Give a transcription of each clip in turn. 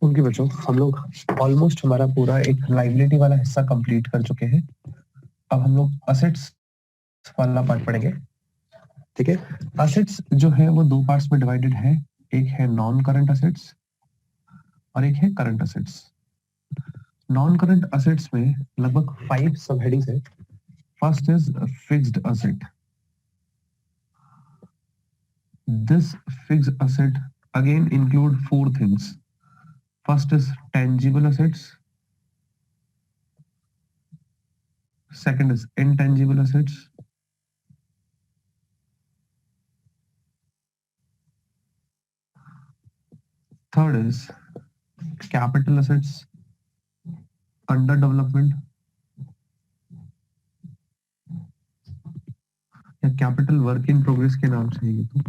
उनके बच्चों हम लोग ऑलमोस्ट हमारा पूरा एक लायबिलिटी वाला हिस्सा कंप्लीट कर चुके हैं। अब हम लोग असेट्स वाला पार्ट पढ़ेंगे। ठीक है, असेट्स जो है वो दो पार्ट्स में डिवाइडेड है, एक है नॉन करंट असेट्स और एक है current assets. Non current assets में लगभग 5 सब हेडिंग्स है। First is fixed asset. This fixed asset again include 4 things. First is tangible assets, second is intangible assets, third is capital assets under development या capital work in progress के नाम से है ये तो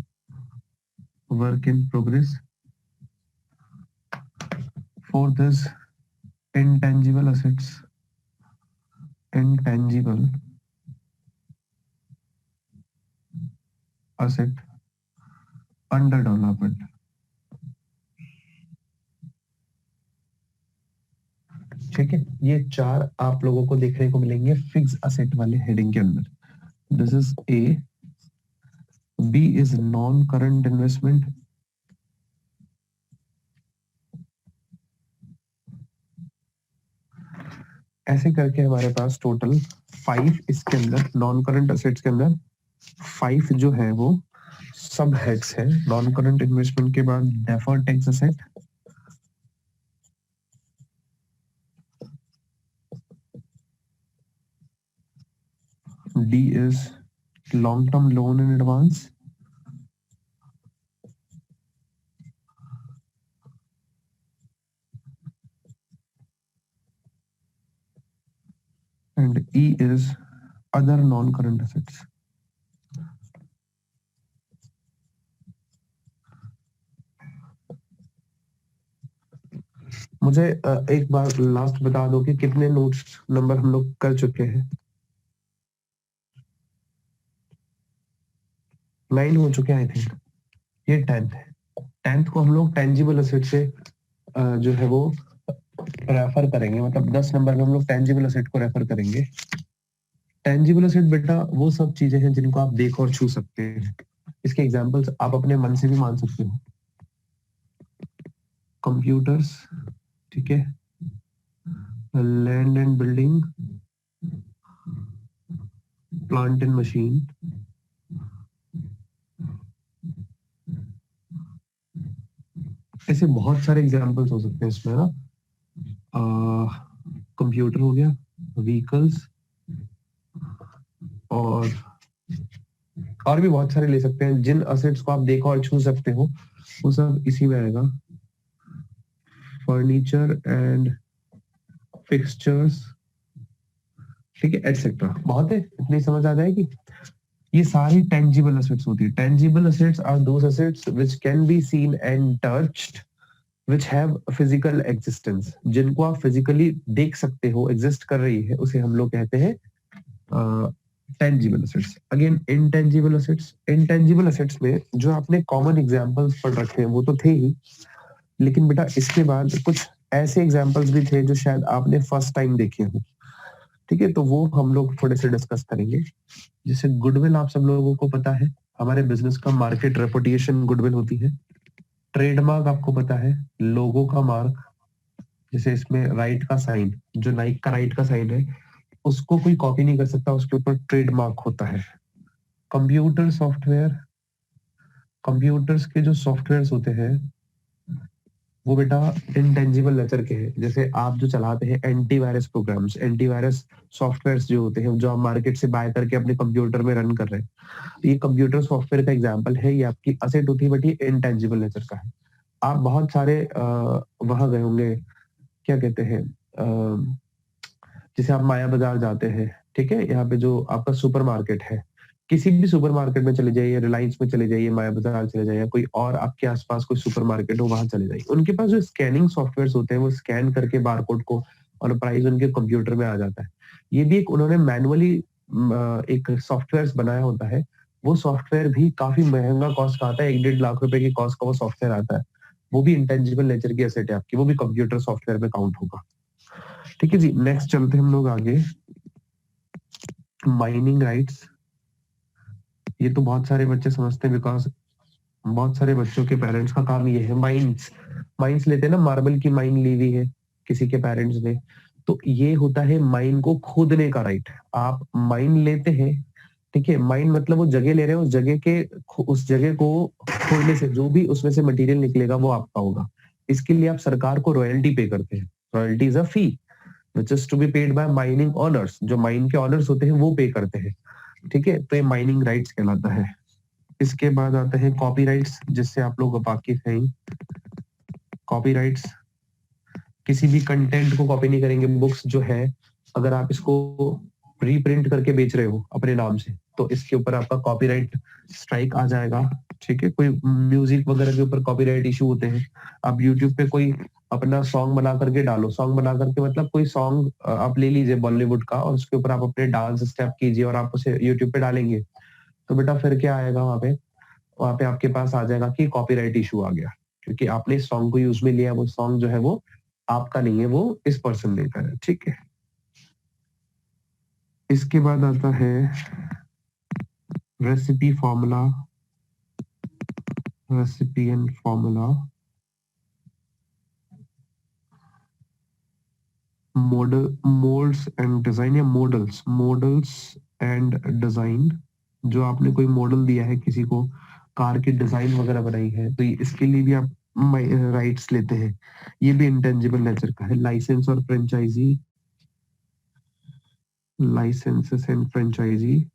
work in progress. Fourth is intangible assets, intangible asset under development। ठीक है, ये चार आप लोगों को देखने को मिलेंगे फिक्स असेट वाले हेडिंग के अंदर। This is a, B is non current investment, ऐसे करके हमारे पास टोटल 5 इसके अंदर नॉन करंट असेट्स के अंदर 5 जो है वो सब हेड्स है। नॉन करंट इन्वेस्टमेंट के बाद deferred tax asset, D is long term loan in advance, and E is other non-current assets। मुझे एक बार लास्ट बता दो कि कितने नोट्स नंबर हम लोग कर चुके हैं। 9 हो चुके हैं आई थिंक। ये 10th है। 10th को हम लोग टेंजिबल असेट से जो है वो रेफर करेंगे, मतलब 10 नंबर में हम लोग टेंजिबल असेट को रेफर करेंगे। टेंजिबल असेट बेटा वो सब चीजें हैं जिनको आप देख और छू सकते हैं। इसके एग्जांपल्स आप अपने मन से भी मान सकते हो। कंप्यूटर्स, ठीक है, land and building, plant and machine, ऐसे बहुत सारे एग्जांपल्स हो सकते हैं इसमें ना। कंप्यूटर हो गया, व्हीकल्स और भी बहुत सारे ले सकते हैं। जिन असेट्स को आप देखो और छू सकते हो वो सब इसी में आएगा। फर्नीचर एंड फिक्सचर्स, ठीक है, एटसेट्रा। बहुत है, इतनी समझ आ जाएगी। ये सारी टेंजिबल असेट्स होती है। Tangible assets are those assets which can be seen and touched, which have physical existence. जिनको आप फिजिकली देख सकते हो, एग्जिस्ट कर रही है, उसे हम लोग कहते हैं tangible assets. Again intangible assets. Intangible assets में जो आपने कॉमन एग्जांपल्स पढ़ रखे हैं वो तो थे ही, लेकिन बेटा इसके बाद कुछ ऐसे एग्जांपल्स भी थे जो शायद आपने फर्स्ट टाइम देखे हो। ठीक है, तो वो हम लोग थोड़े से डिस्कस करेंगे। जैसे गुडविल आप सब लोगों को पता है, हमारे बिजनेस का मार्केट रेपुटेशन गुडविल होती है। ट्रेडमार्क आपको पता है, लोगो का मार्क, जैसे इसमें राइट का साइन, जो नाइक का राइट का साइन है उसको कोई कॉपी नहीं कर सकता, उसके ऊपर ट्रेडमार्क होता है। कंप्यूटर सॉफ्टवेयर, कंप्यूटर्स के जो सॉफ्टवेयर्स होते हैं वो बेटा इंटेंजिबल नेचर के हैं। जैसे आप जो चलाते हैं एंटीवायरस प्रोग्राम्स, एंटीवायरस सॉफ्टवेयर्स जो होते हैं, जो आप मार्केट से बाय करके अपने कंप्यूटर में रन कर रहे हैं, तो ये कंप्यूटर सॉफ्टवेयर का एग्जांपल है। ये आपकी असेट होती है बट ये इंटेंजिबल नेचर का है। आप बहुत सारे वहां गए होंगे, क्या कहते हैं, जैसे आप माया बाजार जाते हैं, ठीक है, यहाँ पे जो आपका सुपर मार्केट है, किसी भी सुपर मार्केट में चले जाइए, रिलायंस में चले जाइए, माया बाजार चले जाइए, कोई और आपके आसपास कोई सुपर मार्केट हो वहां चले जाइए, उनके पास जो स्कैनिंग सॉफ्टवेयर होते हैं वो स्कैन करके बारकोड को और प्राइस उनके कंप्यूटर में आ जाता है। ये भी एक उन्होंने मैनुअली एक सॉफ्टवेयर बनाया होता है। वो सॉफ्टवेयर भी काफी महंगा कॉस्ट का आता है, 1-1.5 लाख रुपए की कॉस्ट का वो सॉफ्टवेयर आता है। वो भी इंटेंजिबल नेचर की एसेट है आपकी, वो भी कंप्यूटर सॉफ्टवेयर में काउंट होगा। ठीक है जी, नेक्स्ट चलते हम लोग आगे। माइनिंग राइट्स, ये तो बहुत सारे बच्चे समझते हैं, बिकॉज बहुत सारे बच्चों के पेरेंट्स का काम ये है। माइंस माइंस लेते हैं ना, मार्बल की माइन ली हुई है किसी के पेरेंट्स ने, तो ये होता है माइन को खोदने का राइट। आप माइन लेते हैं, ठीक है, माइन मतलब वो जगह ले रहे हैं, उस जगह के उस जगह को खोदने से जो भी उसमें से मटेरियल निकलेगा वो आपका होगा। इसके लिए आप सरकार को रॉयल्टी पे करते हैं। Royalty is a fee which is to be paid by mining owners. जो माइन के ऑनर्स होते हैं वो पे करते हैं। ठीक है, तो ये माइनिंग राइट्स कहलाता है। इसके बाद आते हैं कॉपीराइट्स, जिससे आप लोग वाकिफ हैं। कॉपीराइट्स, किसी भी कंटेंट को कॉपी नहीं करेंगे। बुक्स जो है, अगर आप इसको रीप्रिंट करके बेच रहे हो अपने नाम से, तो इसके ऊपर आपका कॉपीराइट स्ट्राइक आ जाएगा। ठीक है, कोई म्यूजिक वगैरह के ऊपर कॉपीराइट इशू होते हैं। आप यूट्यूब पे कोई अपना सॉन्ग बना करके डालो, सॉन्ग बना करके मतलब कोई सॉन्ग आप ले लीजिए बॉलीवुड का, और उसके ऊपर आप अपने डांस स्टेप कीजिए और आप उसे यूट्यूब पे डालेंगे, तो बेटा फिर क्या आएगा वहां पे आपके पास आ जाएगा कि कॉपीराइट इशू आ गया, क्योंकि आपने इस सॉन्ग को यूज में लिया। वो सॉन्ग जो है वो आपका नहीं है, वो इस पर्सन ने करा है। ठीक है, इसके बाद आता है recipe formula, recipe and formula, model, moulds and design, या मॉडल्स एंड डिजाइन। जो आपने कोई मॉडल दिया है किसी को, कार की डिजाइन वगैरह बनाई है, तो इसके लिए भी आप राइट्स लेते हैं। ये भी इंटेंजिबल नेचर का है। लाइसेंस और फ्रेंचाइजी, लाइसेंसेस एंड फ्रेंचाइजी,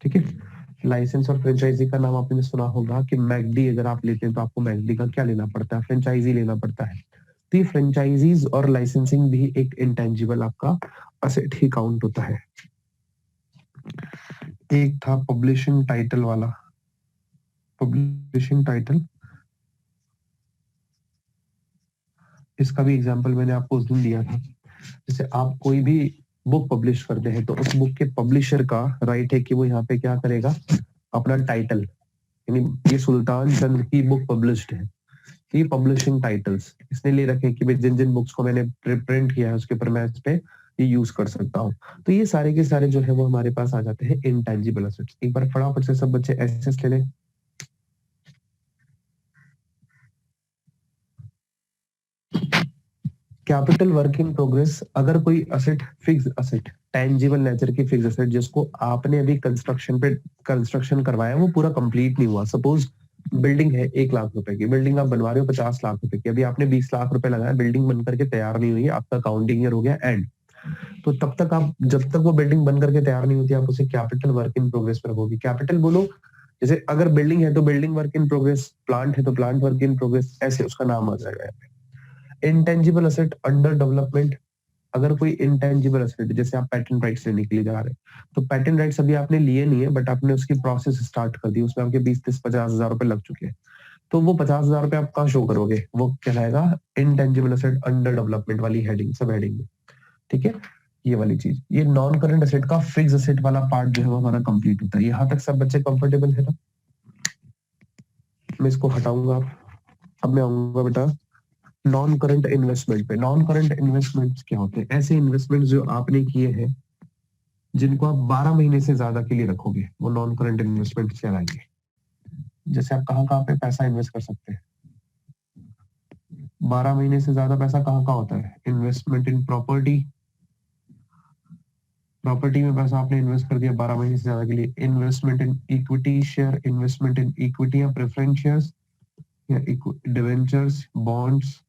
ठीक है। लाइसेंस और फ्रेंचाइजी का नाम आपने सुना होगा कि मैकडी अगर आप लेते हैं तो आपको मैकडी का क्या लेना पड़ता है, फ्रेंचाइजी लेना पड़ता है। तो ये फ्रेंचाइजीज और लाइसेंसिंग भी एक इंटेंजिबल आपका असेट ही काउंट होता है। एक था पब्लिशिंग टाइटल वाला, पब्लिशिंग टाइटल, इसका भी एग्जांपल मैंने आपको उस दिन दिया था। जैसे आप कोई भी बुक पब्लिश करते हैं, तो उस बुक के पब्लिशर का राइट है कि वो यहाँ पे क्या करेगा, अपना टाइटल, यानी ये सुल्तान चंद की बुक पब्लिश्ड है, ये पब्लिशिंग टाइटल्स इसने ले रखे कि भाई जिन जिन बुक्स को मैंने प्रिंट किया है उसके ऊपर मैं इस पे ये यूज कर सकता हूँ। तो ये सारे के सारे जो है वो हमारे पास आ जाते हैं इंटेंजिबल एसेट्स। एक बार फटाफट से सब बच्चे एसेट्स ले लें। कैपिटल वर्क इन प्रोग्रेस, अगर कोई asset, fix asset, tangible nature की फिक्स असेट जिसको आपने अभी कंस्ट्रक्शन करवाया, वो पूरा कंप्लीट नहीं हुआ। सपोज बिल्डिंग है 1 लाख रुपए की, बिल्डिंग आप बनवा रहे हो 50 लाख रुपए की, अभी आपने 20 लाख रुपए लगाया, बिल्डिंग बन करके तैयार नहीं हुई, आपका अकाउंटिंग ईयर हो गया एंड। तो तब तक आप, जब तक वो बिल्डिंग बन करके तैयार नहीं होती, आप उसे कैपिटल वर्क इन प्रोग्रेस पर रखोगे। कैपिटल बोलो, जैसे अगर बिल्डिंग है तो building work in progress, plant है तो प्लांट वर्क इन प्रोग्रेस, ऐसे उसका नाम आ जाएगा। इंटेंजिबल असेट अंडर डेवलपमेंट, अगर कोई इंटेंजिबल असेट, जैसे आप पेटेंट राइट्स लेने के लिए जा रहे हैं, तो पेटेंट राइट्स अभी आपने लिए नहीं है, बट आपने उसकी प्रोसेस स्टार्ट कर दी, उसमें आपके 20, 30, 50 हजार रुपए लग चुके हैं, तो वो 50 हजार रुपए आप कहाँ शो करोगे, वो कहलाएगा इंटेंजिबल असेट अंडर डेवलपमेंट वाली हेडिंग, सब हेडिंग में। ठीक है, ये वाली चीज, ये नॉन करंट असेट का फिक्स असेट वाला पार्ट जो है वो हमारा कंप्लीट होता है। यहाँ तक सब बच्चे कंफर्टेबल है ना? मैं इसको हटाऊंगा, अब मैं आऊंगा बेटा नॉन करंट इन्वेस्टमेंट पे। नॉन करंट इन्वेस्टमेंट्स क्या होते हैं? ऐसे इन्वेस्टमेंट जो आपने किए हैं जिनको आप 12 महीने से ज्यादा के लिए रखोगे, वो नॉन करंट इन्वेस्टमेंट कहलाएंगे। जैसे आप कहाँ कहाँ पे पैसा इन्वेस्ट कर सकते हैं? 12 महीने से ज्यादा पैसा कहाँ कहाँ होता है? इन्वेस्टमेंट इन प्रॉपर्टी, प्रॉपर्टी में पैसा आपने इन्वेस्ट कर दिया 12 महीने से ज्यादा के लिए। Investment in equity share, investment in equity या प्रेफरेंस शेयर्स या डिवेंचर्स, बॉन्ड्स।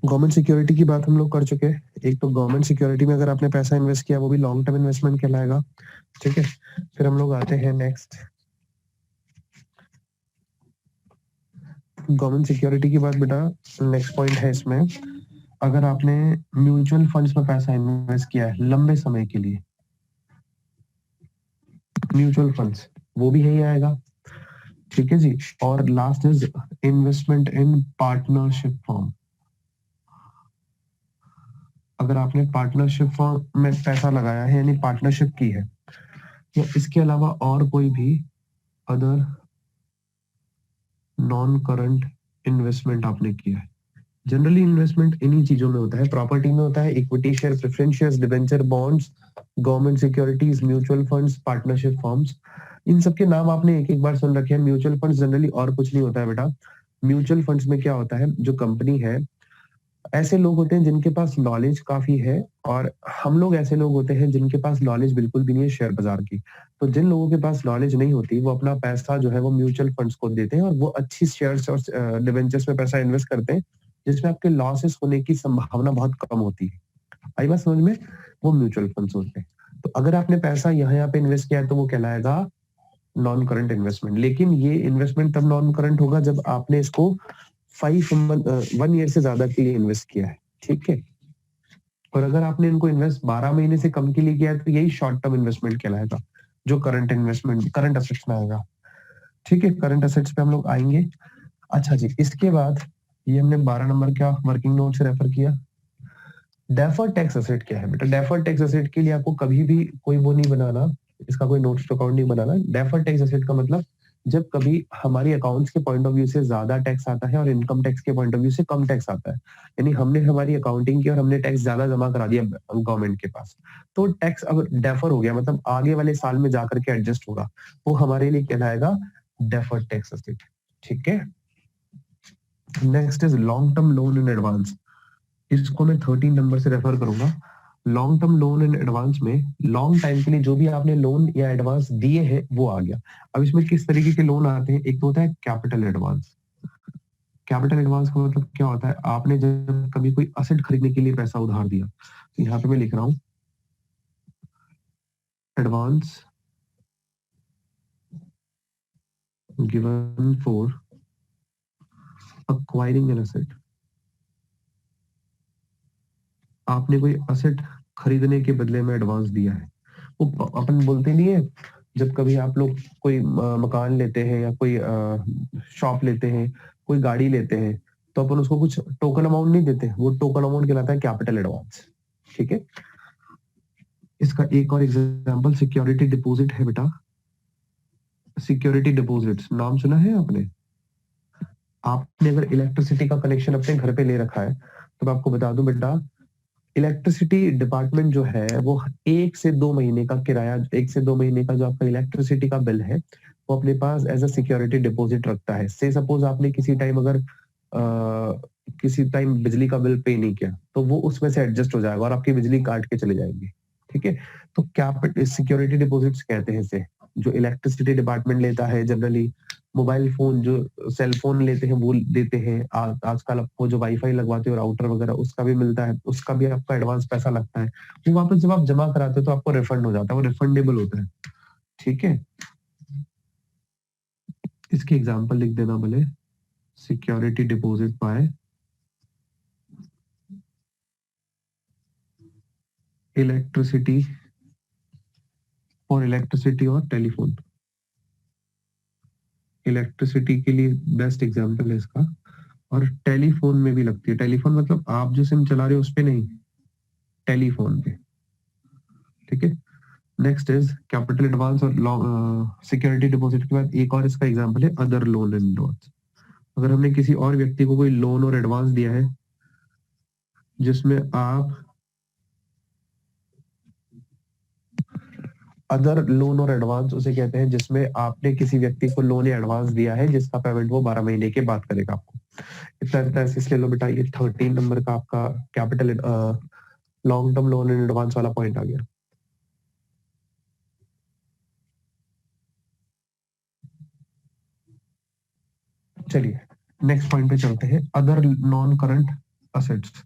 गवर्नमेंट सिक्योरिटी की बात हम लोग कर चुके हैं। एक तो गवर्नमेंट सिक्योरिटी में अगर आपने पैसा इन्वेस्ट किया, वो भी लॉन्ग टर्म इन्वेस्टमेंट कहलाएगा। ठीक है, फिर हम लोग आते हैं नेक्स्ट, गवर्नमेंट सिक्योरिटी की बात बेटा। नेक्स्ट पॉइंट है इसमें, अगर आपने म्यूचुअल फंड्स में पैसा इन्वेस्ट किया है लंबे समय के लिए, म्यूचुअल फंड्स, वो भी यही आएगा। ठीक है जी, और last is investment in partnership form. अगर आपने पार्टनरशिप फॉर्म में पैसा लगाया है यानी पार्टनरशिप की है, या इसके अलावा और कोई भी अदर नॉन करंट इन्वेस्टमेंट आपने किया है। जनरली इन्वेस्टमेंट इन्हीं चीजों में होता है, प्रॉपर्टी में होता है, equity share, preference shares, debenture, bonds, government securities, mutual funds, partnership forms. इन सब के नाम आपने एक एक बार सुन रखे हैं। म्यूचुअल फंड्स जनरली और कुछ नहीं होता है बेटा। म्यूचुअल फंड्स में क्या होता है, जो कंपनी है, ऐसे लोग होते हैं जिनके पास नॉलेज काफी है, और हम लोग ऐसे लोग होते हैं जिनके पास नॉलेज बिल्कुल भी नहीं है शेयर बाजार की। तो जिन लोगों के पास नॉलेज नहीं होती, वो अपना पैसा जो है वो म्यूचुअल फंड्स को देते हैं, और वो अच्छी शेयर्स और डिवेंचर्स में पैसा इन्वेस्ट करते हैं, जिसमें आपके लॉसेस होने की संभावना बहुत कम होती है। आई बात समझ में? वो म्यूचुअल फंड्स होते हैं। तो अगर आपने पैसा यहाँ पे इन्वेस्ट किया है तो वो कहलाएगा नॉन करंट इन्वेस्टमेंट। लेकिन ये इन्वेस्टमेंट तब नॉन करंट होगा जब आपने इसको 1 ईयर से ज्यादा के लिए इन्वेस्ट किया है, ठीक है। और अगर आपने इनको इन्वेस्ट 12 महीने से कम के लिए किया है तो यही शॉर्ट टर्म इन्वेस्टमेंट कहलाएगा, जो करंट इन्वेस्टमेंट करंट असेट्स में आएगा। ठीक है, करंट असेट्स पे हम लोग आएंगे। अच्छा जी, इसके बाद ये हमने 12 नंबर का वर्किंग नोट से रेफर किया। डेफर्ड टैक्स एसेट क्या है बेटा? डेफर्ड टैक्स एसेट के लिए आपको कभी भी कोई वो नहीं बनाना, इसका कोई नोट्स टू अकाउंट नहीं बनाना। डेफर्ड टैक्स एसेट का मतलब जब कभी हमारी अकाउंट्स के पॉइंट ऑफ व्यू से ज्यादा टैक्स आता है और इनकम टैक्स के पॉइंट ऑफ व्यू से कम टैक्स आता है, यानी हमने हमारी अकाउंटिंग की और हमने टैक्स ज्यादा जमा करा दिया गवर्नमेंट के पास, तो टैक्स अब डेफर हो गया, मतलब आगे वाले साल में जाकर के एडजस्ट होगा, वो हमारे लिए कहलाएगा डेफर्ड टैक्स एसेट। ठीक है, next is long term loan in advance. इसको मैं 13 नंबर से रेफर करूंगा। Long term loan in advance में लॉन्ग टाइम के लिए जो भी आपने लोन या एडवांस दिए हैं वो आ गया। अब इसमें किस तरीके के लोन आते हैं? एक तो होता है कैपिटल एडवांस। कैपिटल एडवांस का मतलब क्या होता है? आपने जब कभी कोई असेट खरीदने के लिए पैसा उधार दिया, तो यहाँ पे मैं लिख रहा हूं advance given for acquiring an asset. आपने कोई असेट खरीदने के बदले में एडवांस दिया है। वो अपन बोलते नहीं है, जब कभी आप लोग कोई मकान लेते हैं या कोई शॉप लेते हैं, कोई गाड़ी लेते हैं, तो अपन उसको कुछ टोकन अमाउंट नहीं देते, वो टोकन अमाउंट कहलाता है कैपिटल एडवांस। ठीक है, इसका एक और एग्जांपल सिक्योरिटी डिपॉजिट है बेटा। सिक्योरिटी डिपॉजिट नाम सुना है आपने? आपने अगर इलेक्ट्रिसिटी का कनेक्शन अपने घर पे ले रखा है, तो मैं आपको बता दूं बेटा, इलेक्ट्रिसिटी डिपार्टमेंट जो है वो 1 से 2 महीने का किराया, 1 से 2 महीने का जो आपका इलेक्ट्रिसिटी का बिल है, वो अपने पास एज अ सिक्योरिटी डिपॉजिट रखता है। से सपोज आपने किसी टाइम अगर किसी टाइम बिजली का बिल पे नहीं किया, तो वो उसमें से एडजस्ट हो जाएगा और आपकी बिजली काट के चले जाएंगे। ठीक है, तो क्या सिक्योरिटी डिपॉजिट्स कहते हैं इसे, जो इलेक्ट्रिसिटी डिपार्टमेंट लेता है। जनरली मोबाइल फोन जो सेल फोन लेते हैं वो देते हैं। आजकल आपको जो वाईफाई लगवाते हो राउटर वगैरह, उसका भी मिलता है, उसका भी आपका एडवांस पैसा लगता है। वो वापस जब आप जमा कराते हो तो आपको रिफंड हो जाता है, वो रिफंडेबल होता है। ठीक है, इसकी एग्जांपल लिख देना भले, सिक्योरिटी डिपॉजिट बाय इलेक्ट्रिसिटी और इलेक्ट्रिसिटी और टेलीफोन। इलेक्ट्रिसिटी के लिए बेस्ट एग्जांपल है इसका, और टेलीफोन में भी लगती है। टेलीफोन मतलब आप जो सिम चला रहे हो उस पे नहीं, टेलीफोन पे। ठीक है, नेक्स्ट इज कैपिटल एडवांस और सिक्योरिटी डिपॉजिट के बाद एक और इसका एग्जांपल है अदर लोन एंड एडवांस। अगर हमने किसी और व्यक्ति को कोई लोन और एडवांस दिया है, जिसमें आप अदर लोन और एडवांस उसे कहते हैं जिसमें आपने किसी व्यक्ति को लोन या एडवांस दिया है जिसका पेमेंट वो 12 महीने के बाद करेगा आपको। इतना ले लो बेटा, ये 13 नंबर का आपका capital long term loan and advance वाला पॉइंट आ गया। चलिए नेक्स्ट पॉइंट पे चलते हैं, other non current assets.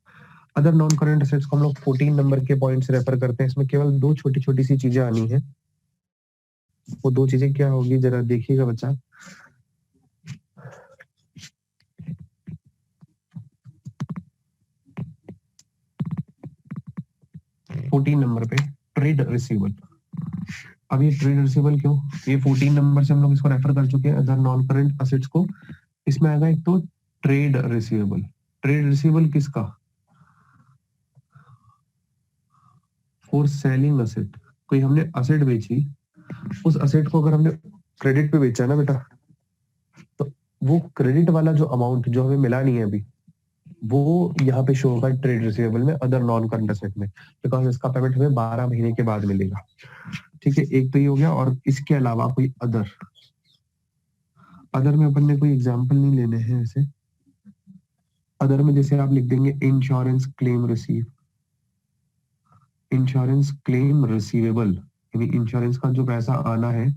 Other non current assets को हम लोग 14 नंबर के पॉइंट से रेफर करते हैं। इसमें केवल दो छोटी छोटी सी चीजें आनी है। वो दो चीजें क्या होगी जरा देखिएगा बच्चा। 14 नंबर पे ट्रेड रिसीवेबल। अब ये ट्रेड रिसीवेबल क्यों? ये 14 नंबर से हम लोग इसको रेफर कर चुके हैं अदर नॉन करंट असेट्स को। इसमें आएगा एक तो ट्रेड रिसीवेबल। ट्रेड रिसीवेबल किसका? फॉर सेलिंग असेट, कोई हमने असेट बेची, उस असेट को अगर हमने क्रेडिट पे बेचा ना बेटा, तो वो क्रेडिट वाला जो अमाउंट जो हमें मिला नहीं है अभी, वो यहाँ पे शो होगा ट्रेड रिसीवेबल में, अदर नॉन करंट असेट में, बिकॉज इसका पेमेंट हमें 12 महीने के बाद मिलेगा। ठीक है, एक तो ये हो गया, और इसके अलावा कोई अदर में अपन ने कोई एग्जांपल नहीं लेने हैं ऐसे। अदर में जैसे आप लिख देंगे insurance claim receive, insurance claim receivable, यानी इंश्योरेंस का जो पैसा आना है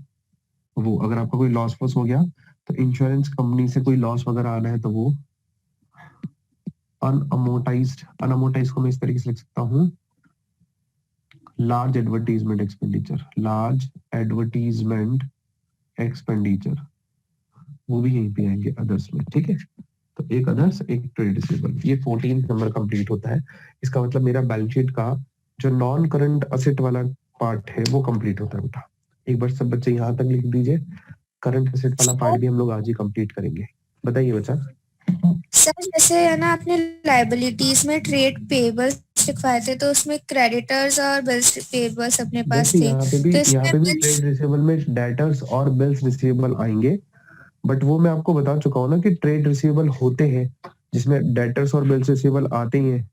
वो, अगर आपका कोई लॉस वॉस हो गया तो इंश्योरेंस कंपनी से कोई लॉस वगैरह आना है तो वो अनअमोटाइज्ड को मैं इस तरीके से लिख सकता हूँ, large advertisement expenditure, large advertisement expenditure, वो भी यहीं पे आएंगे अदर्स में। ठीक है, तो एक अदर्स, एक ट्रेड रिसीवेबल, ये 14 नंबर कंप्लीट होता है। इसका मतलब मेरा बैलेंस शीट का जो नॉन करंट असेट वाला पार्ट है वो कंप्लीट होता है बेटा। एक बार सब बच्चे यहाँ तक लिख दीजिए, करंट असेट वाला पार्ट भी हम लोग आज ही कंप्लीट करेंगे। बताइए बच्चा। सर जैसे है ना, आपने लाइबिलिटीज में ट्रेड पेबल्स लिखवाए थे, तो उसमें क्रेडिटर्स और बिल्स पेबल्स अपने पास देखिए थे, तो यहाँ इसमें पे भी बिल्स। ट्रेड रिसीवेबल में डेटर्स और बिल्स रिसीवेबल आएंगे, बट वो मैं आपको बता चुका हूँ ना कि ट्रेड रिसीवेबल होते हैं जिसमें डेटर्स और बिल्स रिसीवेबल आते ही हैं।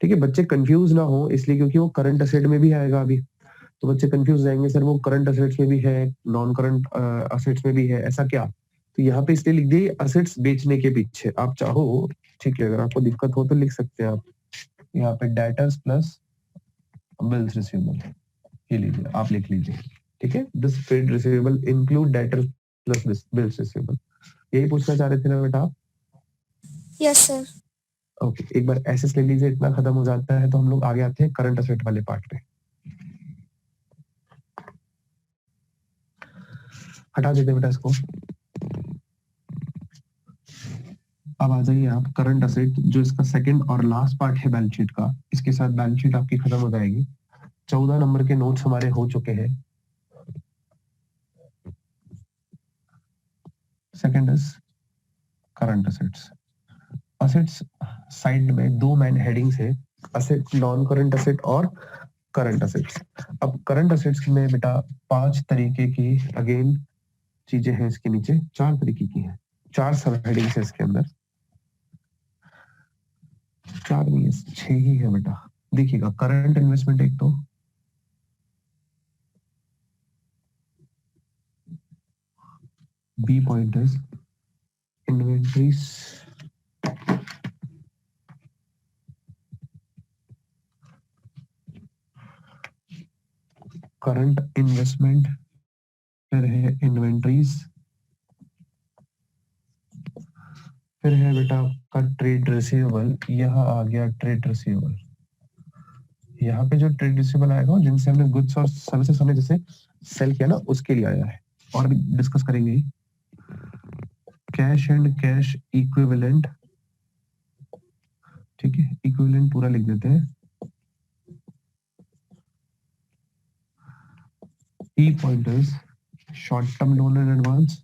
ठीक है, बच्चे कंफ्यूज ना हो इसलिए, क्योंकि वो करंट असेट में भी आएगा अभी, तो बच्चे कंफ्यूज जाएंगे, सर वो करंट असेट्स में भी है, नॉन करंट असेट्स में भी है, ऐसा क्या? तो यहाँ पे इसलिए लिख दिए असेट्स बेचने के पीछे, आप चाहो ठीक है, अगर आपको दिक्कत हो तो लिख सकते हैं आप यहाँ पे डेटर्स प्लस बिल्स रिसीवेबल, ये लीजिए, आप लिख लीजिए। ठीक है, this trade receivable include debtors plus bills receivable, यही पूछना चाह रहे थे ना बेटा आप? Yes sir. ओके, एक बार एसएस ले लीजिए, इतना खत्म हो जाता है तो हम लोग आगे आते हैं करंट असेट वाले पार्ट पे। हटा देते बेटा इसको। अब आ जाइए आप करंट असेट, जो इसका सेकंड और लास्ट पार्ट है बैलेंस शीट का, इसके साथ बैलेंस शीट आपकी खत्म हो जाएगी। 14 नंबर के नोट्स हमारे हो चुके हैं। Second is current assets. Assets side में दो मेन हेडिंग्स है, असेट, नॉन करंट असेट और करंट असेट्स। अब करंट असेट्स में बेटा 5 तरीके की अगेन चीजें हैं, इसके नीचे 4 तरीके की हैं, 4 सब हेडिंग्स है इसके अंदर, 4 नहीं है 6 ही है बेटा। देखिएगा, करंट इन्वेस्टमेंट एक तो, B point is inventories, current investment, फिर है इन्वेंटरीज, फिर है बेटा आपका ट्रेड रिसीवेबल, यहाँ आ गया ट्रेड रिसीवेबल। यहाँ पे जो ट्रेड रिसीवेबल आएगा जिनसे हमने गुड्स और सर्विसेज हमने जैसे सेल किया ना, उसके लिए आया है, और भी डिस्कस करेंगे। कैश एंड कैश इक्विवेलेंट, ठीक है, इक्विवेलेंट पूरा लिख देते हैं। E pointers, short term loan and advance,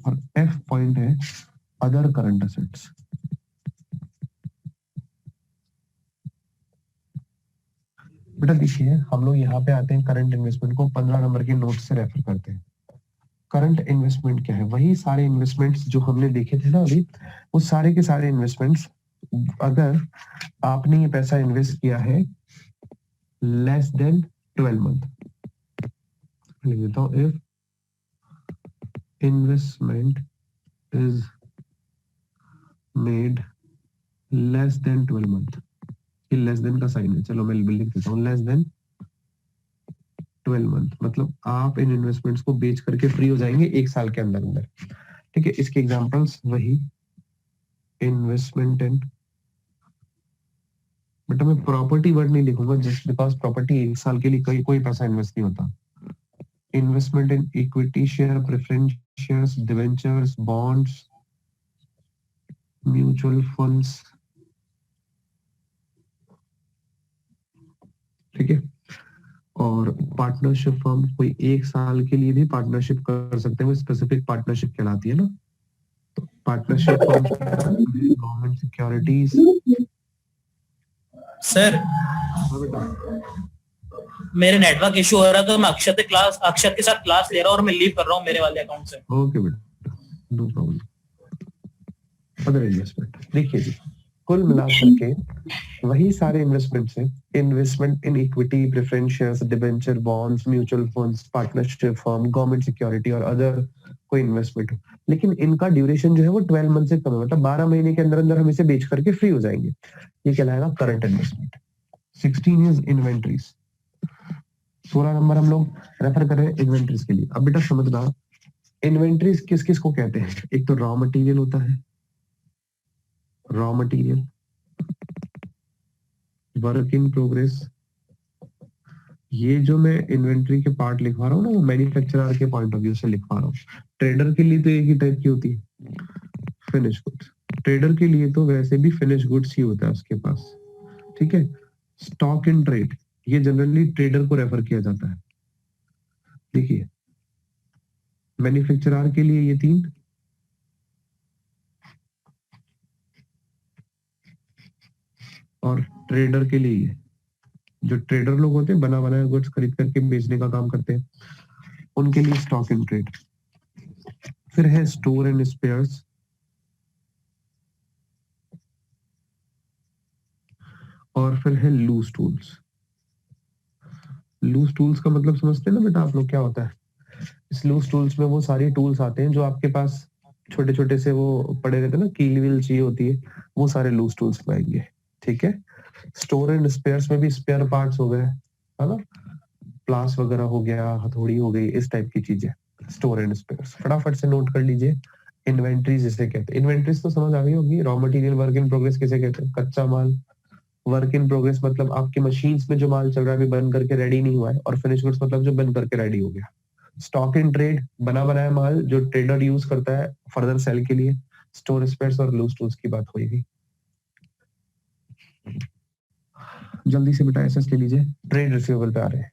और एफ पॉइंट है अदर करंट असेट्स। बेटा देखिए, हम लोग यहाँ पे आते हैं करंट इन्वेस्टमेंट को 15 नंबर के नोट से रेफर करते हैं। करंट इन्वेस्टमेंट क्या है? वही सारे इन्वेस्टमेंट्स जो हमने देखे थे ना अभी, वो सारे के सारे इन्वेस्टमेंट्स, अगर आपने ये पैसा इन्वेस्ट किया है लेस देन 12 मंथ, लिख देता हूँ, if investment is made less than 12 month, ये लेस देन का साइन है, चलो मैं लिख देता हूँ, लेस देन 12 मंथ, मतलब आप इन इन्वेस्टमेंट्स को बेच करके फ्री हो जाएंगे 1 साल के अंदर अंदर। ठीक है, इसके एग्जांपल्स वही इन्वेस्टमेंट इन, बेटा मैं प्रॉपर्टी वर्ड नहीं लिखूंगा जस्ट बिकॉज प्रॉपर्टी 1 साल के लिए कोई पैसा इन्वेस्ट नहीं होता। Investment in equity share, preference shares, debentures, bonds, mutual funds, ठीक है, और पार्टनरशिप फर्म, कोई 1 साल के लिए भी पार्टनरशिप कर सकते हैं, वो स्पेसिफिक पार्टनरशिप कहलाती है ना। तो partnership form, government securities. Sir हाँ बेटा, मेरे नेटवर्क इशू हो रहा है तो मैं अक्षत के साथ क्लास ले रहा हूँ और मैं लीव कर रहा हूँ मेरे वाले अकाउंट से। ओके बेटा, नो प्रॉब्लम। अदर इन्वेस्टमेंट देखिए जी, कुल मिलाकर के वही सारे इन्वेस्टमेंट्स हैं, investment in equity, preference shares, debenture, bonds, mutual funds, partnership firm, government security और अदर कोई इन्वेस्टमेंट हो, लेकिन इनका ड्यूरेशन जो है वो 12 मंथ से कम है, मतलब 12 महीने के अंदर अंदर हम इसे बेच करके फ्री हो जाएंगे। ये कहलाएगा current investment. 16 is inventories. 16 number हम लोग रेफर कर रहे हैं इन्वेंटरीज के लिए। अब बेटा समझना, इन्वेंटरीज किस किस को कहते हैं? एक तो रॉ मटेरियल होता है, raw material, work in progress. ये जो मैं इन्वेंटरी के पार्ट लिखवा रहा हूँ ना, वो मैन्युफैक्चरर के पॉइंट ऑफ व्यू से लिखवा रहा हूँ। ट्रेडर के लिए तो एक ही टाइप की होती है, फिनिश गुड्स। ट्रेडर के लिए तो वैसे भी फिनिश गुड्स ही होता है उसके पास, ठीक है। स्टॉक इन ट्रेड, ये जनरली ट्रेडर को रेफर किया जाता है। देखिए, मैन्युफैक्चरर के लिए ये 3, और ट्रेडर के लिए ये, जो ट्रेडर लोग होते हैं बना बनाया गुड्स खरीद करके बेचने का काम करते हैं, उनके लिए स्टॉक इन ट्रेड। फिर है स्टोर एंड स्पेयर्स, और फिर है लूज टूल्स। लूज टूल्स का मतलब समझते हैं ना बेटा आप लोग, क्या होता है? इस लूज टूल्स में वो सारी टूल्स आते हैं जो आपके पास छोटे छोटे से वो पड़े रहते हैं ना, कील व्हील चाहिए होती है, वो सारे लूज टूल्स में आएंगे, ठीक है। स्टोर एंड स्पेयर्स में भी स्पेयर पार्ट्स हो गए, है ना, प्लास वगैरह हो गया, हथौड़ी हो गई, इस टाइप की चीजें स्टोर एंड स्पेयर्स। फटाफट से नोट कर लीजिए। इन्वेंट्रीज जिसे कहते हैं, इन्वेंट्रीज तो समझ आ गई होगी। Raw material, work in progress किसे कहते हैं? कच्चा माल। वर्क इन प्रोग्रेस मतलब आपकी मशीन्स में जो माल चल रहा है, अभी बन करके रेडी नहीं हुआ है, और फिनिश गुड्स मतलब जो बन करके रेडी हो गया। स्टॉक इन ट्रेड, बना बनाया माल जो ट्रेडर यूज करता है फर्दर सेल के लिए। स्टोर स्पेयर्स और लूज टूल्स की बात होगी। जल्दी से बेटा एसएस ले लीजिए, ट्रेड रिसीवेबल पे आ रहे हैं।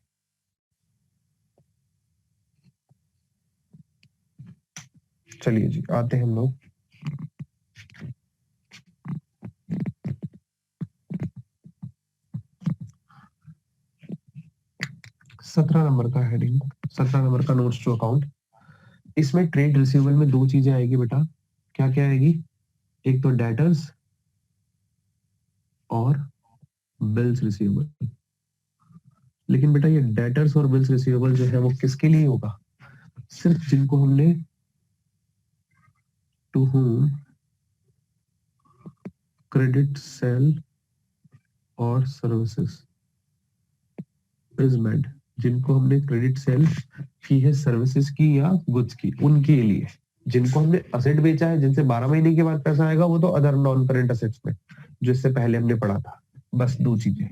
चलिए जी, आते हैं हम लोग 17 नंबर का हेडिंग, 17 नंबर का नोट्स टू अकाउंट। इसमें ट्रेड रिसीवेबल में 2 चीजें आएगी बेटा। क्या क्या आएगी? एक तो डेटर्स और बिल्स रिसीवेबल। लेकिन बेटा ये डेटर्स और बिल्स रिसीवेबल जो है वो किसके लिए होगा? सिर्फ जिनको हमने टू होम क्रेडिट सेल और सर्विसेज इज मेड, जिनको हमने क्रेडिट सेल की है सर्विसेज की या गुड्स की, उनके लिए। जिनको हमने असेट बेचा है, जिनसे 12 महीने के बाद पैसा आएगा, वो तो अदर नॉन करेंट असेट्स में, जो इससे पहले हमने पढ़ा था। बस 2 चीजें।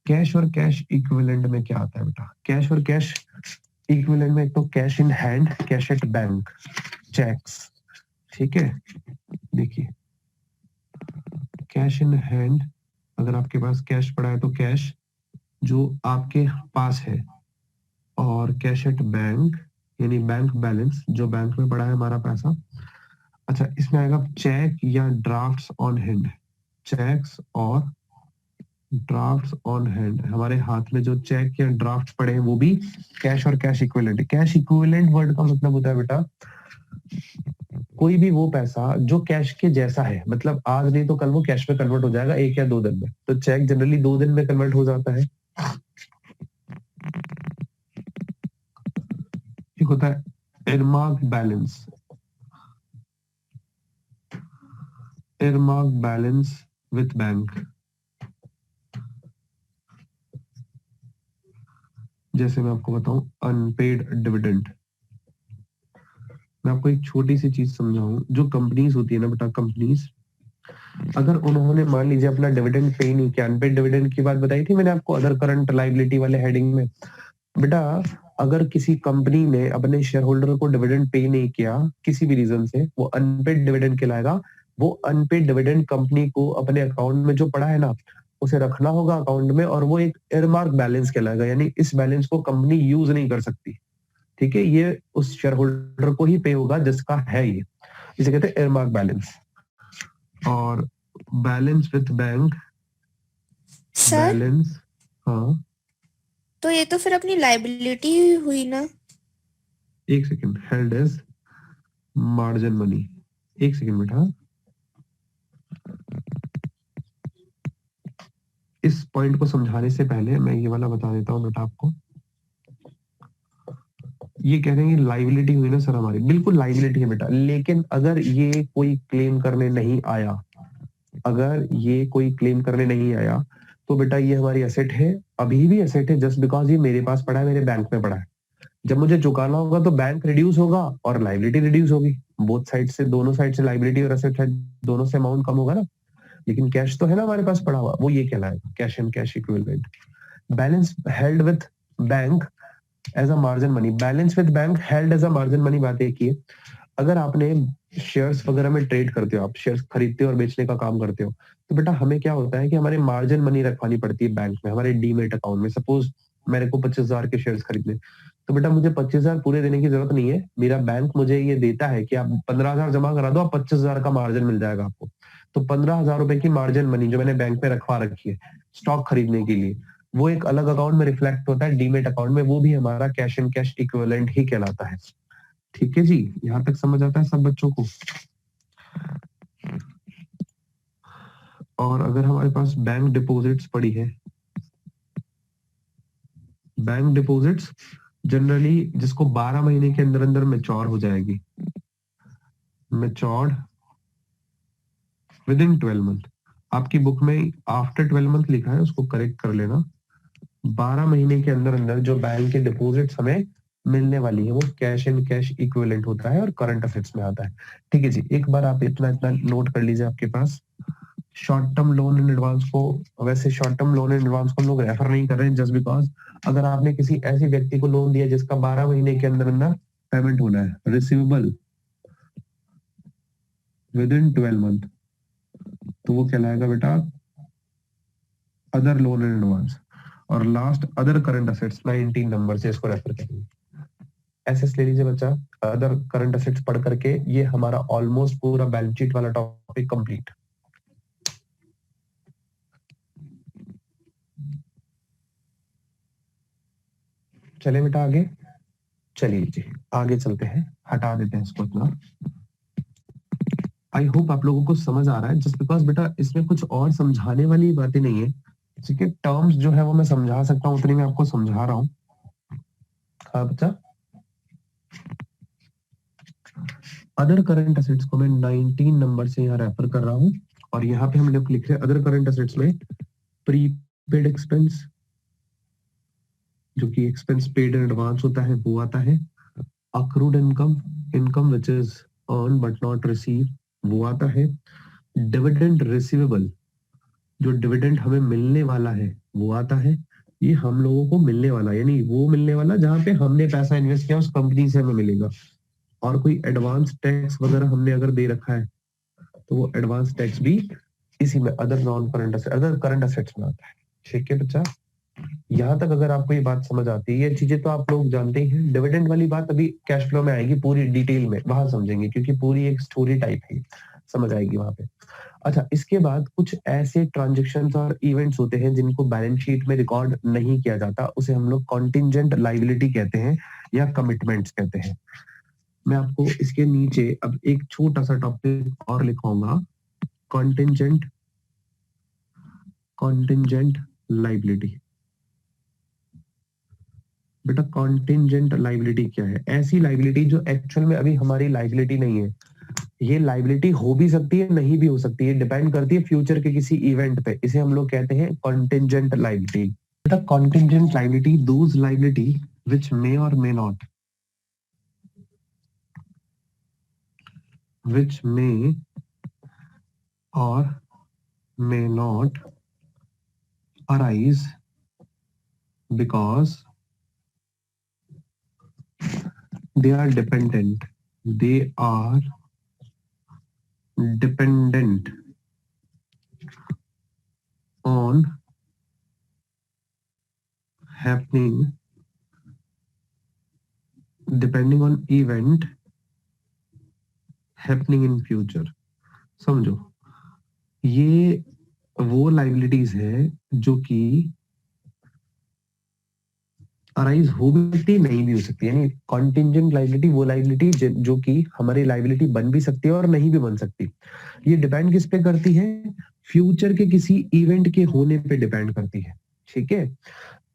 कैश और कैश इक्विवेलेंट में क्या आता है बेटा? कैश और कैश इक्विवेलेंट में एक तो cash in hand, cash at bank, cheques, ठीक है। देखिए, कैश इन हैंड, अगर आपके पास कैश पड़ा है तो कैश जो आपके पास है, और कैश एट बैंक यानी बैंक बैलेंस, जो बैंक में पड़ा है हमारा पैसा। अच्छा, इसमें आएगा चेक या ड्राफ्ट्स ऑन हैंड। चेक्स और ड्राफ्ट्स ऑन हैंड, हमारे हाथ में जो चेक या ड्राफ्ट पड़े हैं वो भी कैश और cash equivalent. Cash equivalent word का मतलब होता है बेटा कोई भी वो पैसा जो कैश के जैसा है, मतलब आज नहीं तो कल वो कैश में कन्वर्ट हो जाएगा 1 या 2 दिन में। तो चेक जनरली 2 दिन में कन्वर्ट हो जाता है। एक होता है earmark balance, earmark balance with bank. जैसे मैं आपको बताऊं, अनपेड डिविडेंड। मैं आपको एक छोटी सी चीज समझाऊं, जो कंपनीज होती है ना बेटा, कंपनीज अगर उन्होंने मान लीजिए अपना डिविडेंड पे नहीं किया, अनपेड डिविडेंड की बात बताई थी मैंने आपको अदर करंट लायबिलिटी वाले हेडिंग में। बेटा अगर किसी कंपनी ने अपने शेयर होल्डर को डिविडेंड पे नहीं किया किसी भी रीजन से, वो अनपेड डिविडेंड कहलाएगा। वो अनपेड डिविडेंड कंपनी को अपने अकाउंट में जो पड़ा है ना, उसे रखना होगा अकाउंट में, और वो एक एयरमार्क बैलेंस कहलाएगा, यानी इस बैलेंस को कंपनी यूज नहीं कर सकती, ठीक है, ये उस शेयर होल्डर को ही पे होगा जिसका है ये, इसे कहते हैं एयरमार्क बैलेंस। और balance with bank, sir balance, हाँ तो ये तो फिर अपनी लाइबिलिटी ही हुई ना। एक second, held as margin money, एक सेकेंड बेटा, इस पॉइंट को समझाने से पहले मैं ये वाला बता देता हूँ बेटा आपको। ये कह रहे हैं कि लाइबिलिटी हुई ना सर हमारी, बिल्कुल लाइबिलिटी है बेटा, लेकिन अगर ये कोई क्लेम करने नहीं आया, अगर ये कोई क्लेम करने नहीं आया तो बेटा ये हमारी एसेट है, अभी भी एसेट है, जस्ट बिकॉज ये मेरे पास पड़ा है, मेरे बैंक में पड़ा है। जब मुझे चुकाना होगा तो बैंक रिड्यूस होगा और लाइबिलिटी रिड्यूस होगी, बोथ साइड से, दोनों साइड से लाइबिलिटी और एसेट है, दोनों से अमाउंट कम होगा ना, लेकिन कैश तो है ना हमारे पास पड़ा हुआ, वो ये कहलाएगा cash and cash equivalent. Balance held with bank as a margin money, balance with bank held as a margin money, बात एक ही है। अगर आपने शेयर्स वगैरह में ट्रेड करते हो, आप शेयर्स खरीदते हो और बेचने का काम करते हो, तो बेटा हमें क्या होता है कि हमारे मार्जिन मनी रखवानी पड़ती है बैंक में, हमारे डीमेट अकाउंट में। सपोज मेरे को 25,000 के शेयर्स खरीदने, तो बेटा मुझे 25,000 पूरे देने की जरूरत नहीं है, मेरा बैंक मुझे ये देता है कि आप 15,000 जमा करा दो, आप 25,000 का मार्जिन मिल जाएगा आपको। तो 15,000 रुपए की मार्जिन मनी जो मैंने बैंक में रखवा रखी है स्टॉक खरीदने के लिए, वो एक अलग अकाउंट में रिफ्लेक्ट होता है, डीमेट अकाउंट में, वो भी हमारा कैश एंड कैश इक्विवेलेंट ही कहलाता है। ठीक है जी, यहाँ तक समझ आता है सब बच्चों को। और अगर हमारे पास बैंक डिपॉजिट्स पड़ी है, बैंक डिपॉजिट्स जनरली जिसको 12 महीने के अंदर अंदर मैच्योर हो जाएगी, मैच्योर्ड विद इन 12 मंथ, आपकी बुक में आफ्टर 12 मंथ लिखा है, उसको करेक्ट कर लेना। 12 महीने के अंदर अंदर जो बैंक के डिपॉजिट्स हमें मिलने वाली है वो कैश एंड कैश इक्विवेलेंट होता है और करंट असेट्स में आता है। ठीक है जी, एक बार आप इतना इतना नोट कर लीजिए आपके पास। Short term loan in advance को, वैसे short term loan in advance को हम लोग रेफर नहीं कर रहे हैं, जस्ट बिकॉज अगर आपने किसी ऐसे व्यक्ति को लोन दिया जिसका 12 महीने के अंदर अंदर पेमेंट होना है, रिसीवेबल विद इन 12 मंथ, तो वो कहलाएगा बेटा अदर लोन इन एडवांस। और last other current assets 19 number से इसको रेफर करेंगे। एसएस ले लीजिए बच्चा, अदर करंट असेट्स पढ़ करके ये हमारा ऑलमोस्ट पूरा बैलेंस शीट वाला टॉपिक कंप्लीट। चले बेटा आगे, चलिए जी आगे चलते हैं, हटा देते हैं इसको इतना। आई होप आप लोगों को समझ आ रहा है, जस्ट बिकॉज बेटा इसमें कुछ और समझाने वाली बातें नहीं है, ठीक है, टर्म्स जो है वो मैं समझा सकता हूँ उतनी मैं आपको समझा रहा हूँ। हाँ बच्चा, अदर करंट असेट्स को मैं 19 नंबर से यहाँ रेफर कर रहा हूँ, और यहाँ पे हम लोग लिख रहे हैं अदर करंट असेट्स में प्रीपेड एक्सपेंस, जो कि एक्सपेंस पेड इन एडवांस होता है वो आता है। Accrued income, income which is earn but not receive, वो आता है। डिविडेंड रिसीवेबल, जो डिविडेंड हमें मिलने वाला है वो आता है। ये हम लोगों को मिलने वाला, यानी वो मिलने वाला जहाँ पे हमने पैसा इन्वेस्ट किया उस कंपनी से हमें मिलेगा। और कोई एडवांस टैक्स वगैरह हमने अगर दे रखा है तो वो एडवांस टैक्स भी इसी में other non current other current assets में आता है। ठीक है बच्चा, यहाँ तक अगर आपको ये बात समझ आती है, ये चीजें तो आप लोग जानते ही हैं। डिविडेंड वाली बात अभी कैश फ्लो में आएगी पूरी डिटेल में, वहां समझेंगे, क्योंकि पूरी एक स्टोरी टाइप है, समझ आएगी वहां पे। अच्छा, इसके बाद कुछ ऐसे ट्रांजेक्शन्स और इवेंट्स होते हैं जिनको बैलेंस शीट में रिकॉर्ड नहीं किया जाता, उसे हम लोग कॉन्टिंजेंट लाइबिलिटी कहते हैं या कमिटमेंट्स कहते हैं। मैं आपको इसके नीचे अब एक छोटा सा टॉपिक और लिखवाऊंगा, कॉन्टिंजेंट कॉन्टिंजेंट लाइबिलिटी। बेटा कॉन्टिंजेंट लाइबिलिटी क्या है? ऐसी लाइबिलिटी जो एक्चुअल में अभी हमारी लाइबिलिटी नहीं है। ये लाइबिलिटी हो भी सकती है, नहीं भी हो सकती है, डिपेंड करती है फ्यूचर के किसी इवेंट पे, इसे हम लोग कहते हैं कॉन्टिंजेंट लाइबिलिटी। बेटा contingent liability those liability which may or may not, which may or may not arise because they are dependent on happening depending on event happening in future. समझो, ये वो लाइबिलिटीज है जो कि अराइज हो भी सकती है, नहीं भी हो सकती, यानी कॉन्टिंजेंट लाइबिलिटी वो लाइबिलिटी जो कि हमारी लाइबिलिटी बन भी सकती है और नहीं भी बन सकती। ये डिपेंड किस पे करती है? फ्यूचर के किसी इवेंट के होने पे डिपेंड करती है। ठीक है,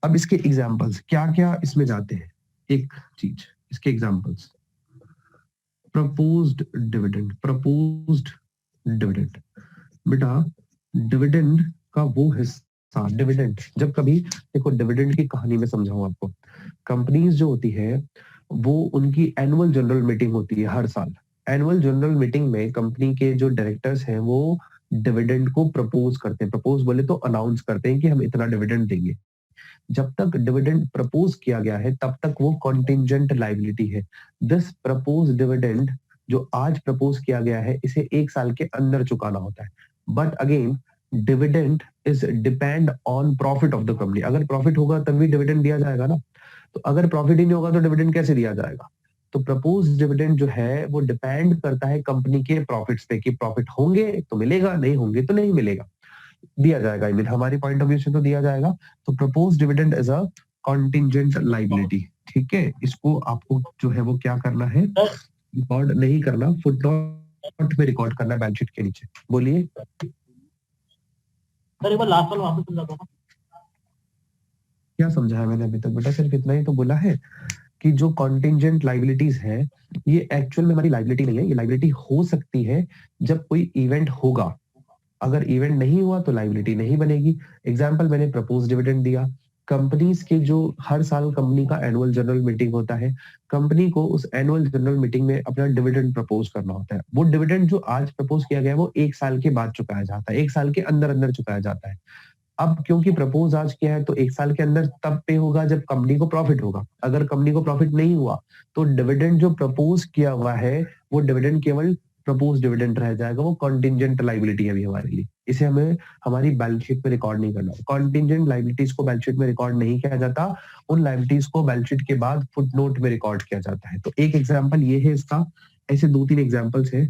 अब इसके एग्जांपल्स क्या क्या इसमें जाते हैं, एक चीज इसके examples. Proposed dividend, proposed dividend, बेटा डिविडेंड का वो हिस्सा, डिविडेंड जब कभी, देखो डिविडेंड की कहानी में समझाऊं आपको। कंपनीज जो होती है वो उनकी एनुअल जनरल मीटिंग होती है हर साल। एनुअल जनरल मीटिंग में कंपनी के जो डायरेक्टर्स हैं वो डिविडेंड को प्रपोज करते हैं, प्रपोज बोले तो अनाउंस करते हैं कि हम इतना डिविडेंड देंगे। जब तक डिविडेंड प्रपोज किया गया है तब तक वो कॉन्टिंजेंट लाइबिलिटी है। दिस प्रपोज डिविडेंड जो आज प्रपोज किया गया है इसे एक साल के अंदर चुकाना होता है। But again dividend is depend on profit of the company. अगर प्रॉफिट होगा तभी डिविडेंड दिया जाएगा ना, तो अगर प्रॉफिट ही नहीं होगा तो डिविडेंड कैसे दिया जाएगा? तो प्रपोज डिविडेंड जो है वो डिपेंड करता है कंपनी के प्रॉफिट्स पे, कि प्रॉफिट होंगे तो मिलेगा, नहीं होंगे तो नहीं मिलेगा, दिया जाएगा। आई मीन हमारी पॉइंट ऑफ व्यू से तो दिया जाएगा। तो propose dividend is a contingent liability. ठीक है, इसको आपको जो है वो क्या करना है, रिकॉर्ड नहीं करना, फुटनोट में रिकॉर्ड करना है बैलेंस शीट के नीचे। बोलिए सर एक बार लास्ट वाला वापस समझा दो। क्या समझाया मैंने अभी तक? बेटा सिर्फ इतना ही तो बोला है कि जो कॉन्टिंजेंट लाइबिलिटीज है ये एक्चुअल में हमारी लाइबिलिटी नहीं है। ये लाइबिलिटी हो सकती है जब कोई इवेंट होगा, अगर इवेंट नहीं हुआ तो लाइबिलिटी नहीं बनेगी। एग्जाम्पल मैंने प्रपोज डिविडेंड दिया। कंपनीज के जो हर साल कंपनी का एनुअल जनरल मीटिंग होता है, कंपनी को उस एनुअल जनरल मीटिंग में अपना डिविडेंड प्रपोज करना होता है। वो डिविडेंड जो आज प्रपोज किया गया है वो एक साल के बाद चुकाया जाता है, एक साल के अंदर अंदर चुकाया जाता है। अब क्योंकि प्रपोज आज किया है तो एक साल के अंदर तब पे होगा जब कंपनी को प्रॉफिट होगा। अगर कंपनी को प्रॉफिट नहीं हुआ तो डिविडेंड जो प्रपोज किया हुआ है वो डिविडेंड केवल प्रपोज डिविडेंड रह जाएगा, वो कॉन्टिंजेंट लाइबिलिटी है अभी हमारे लिए। इसे हमें हमारी बैलेंस शीट में रिकॉर्ड नहीं करना। कॉन्टिंजेंट लाइबिलिटीज को बैलेंस शीट में रिकॉर्ड नहीं किया जाता, उन लाइबिलिटीज को बैलेंस शीट के बाद फुटनोट में रिकॉर्ड किया जाता है। तो एक एग्जाम्पल ये है इसका, ऐसे 2-3 एग्जाम्पल्स है।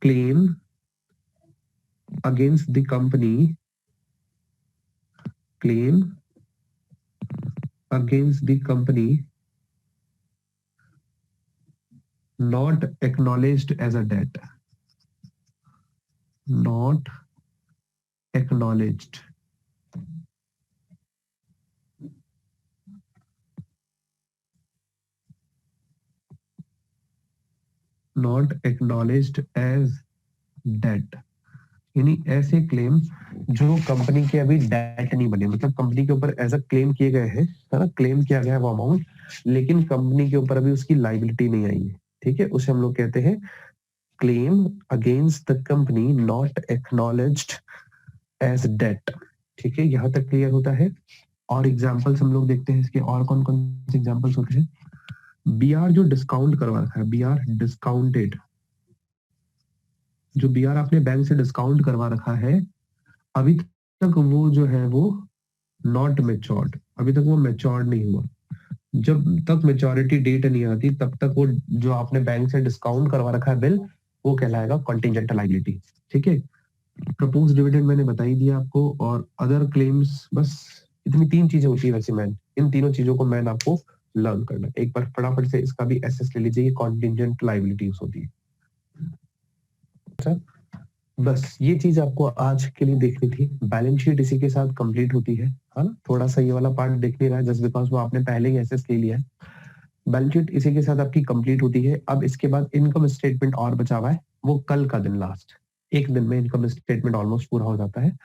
Claim against the company, claim against the company not acknowledged as a debt, not acknowledged, not acknowledged as debt, यानी ऐसे क्लेम जो कंपनी के अभी डेट नहीं बने, मतलब कंपनी के ऊपर एज अ क्लेम किए गए हैं, है ना, क्लेम किया गया है वो अमाउंट, लेकिन कंपनी के ऊपर अभी उसकी लाइबिलिटी नहीं आई है। ठीक है, उसे हम लोग कहते हैं claim against the company not acknowledged as debt. ठीक है, यहाँ तक क्लियर होता है। और एग्जांपल्स हम लोग देखते हैं इसके, और कौन कौन से एग्जांपल्स होते हैं। बीआर जो डिस्काउंट करवा रखा है, बीआर डिस्काउंटेड, जो बीआर आपने बैंक से डिस्काउंट करवा रखा है अभी तक वो जो है वो नॉट मैच्योर्ड, अभी तक वो मैच्योर्ड नहीं हुआ। जब तक मैच्योरिटी डेट नहीं आती तब तक वो जो आपने बैंक से डिस्काउंट करवा रखा है बिल, वो कहलाएगा कॉन्टिंजेंट लायबिलिटी। ठीक है, प्रपोज डिविडेंड मैंने बता ही दिया आपको, और अदर क्लेम्स, बस इतनी 3 चीजें होती है वैसे मैन, इन तीनों चीजों को मैन आपको लर्न करना। एक बार फटाफट से इसका भी एसएस ले लीजिए, कॉन्टिंजेंट लायबिलिटीज होती है। बस ये चीज आपको आज के लिए देखनी थी। बैलेंस शीट इसी के साथ कंप्लीट होती है ना। थोड़ा सा ये वाला पार्ट देख नहीं रहा है जस्ट बिकॉज वो आपने पहले ही एसएस ले लिया है। बैलेंस शीट इसी के साथ आपकी कंप्लीट होती है। अब इसके बाद इनकम स्टेटमेंट और बचा हुआ है, वो कल का दिन, लास्ट एक दिन में इनकम स्टेटमेंट ऑलमोस्ट पूरा हो जाता है।